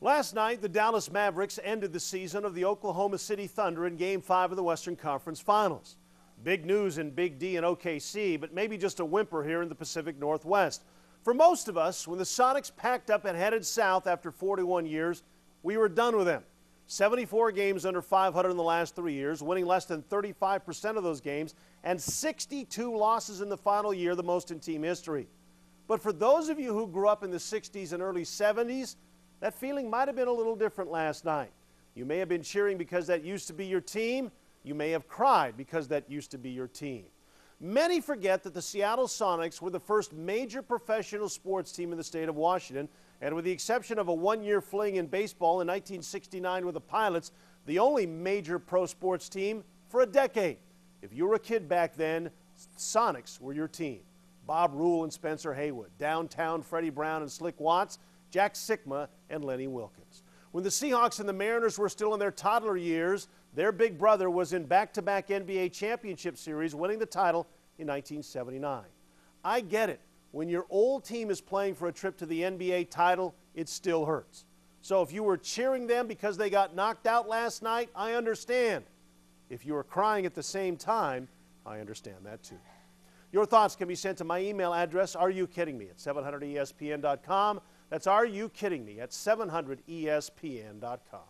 Last night, the Dallas Mavericks ended the season of the Oklahoma City Thunder in Game 5 of the Western Conference Finals. Big news in Big D and OKC, but maybe just a whimper here in the Pacific Northwest. For most of us, when the Sonics packed up and headed south after 41 years, we were done with them. 74 games under 500 in the last 3 years, winning less than 35% of those games, and 62 losses in the final year, the most in team history. But for those of you who grew up in the 60s and early 70s, that feeling might have been a little different last night. You may have been cheering because that used to be your team. You may have cried because that used to be your team. Many forget that the Seattle Sonics were the first major professional sports team in the state of Washington, and with the exception of a one-year fling in baseball in 1969 with the Pilots, the only major pro sports team for a decade. If you were a kid back then, Sonics were your team. Bob Rule and Spencer Haywood, downtown Freddie Brown and Slick Watts, Jack Sikma and Lenny Wilkins. When the Seahawks and the Mariners were still in their toddler years, their big brother was in back-to-back NBA championship series, winning the title in 1979. I get it. When your old team is playing for a trip to the NBA title, it still hurts. So if you were cheering them because they got knocked out last night, I understand. If you were crying at the same time, I understand that too. Your thoughts can be sent to my email address, areyoukiddingme at 700espn.com. That's areyoukiddingme at 700espn.com.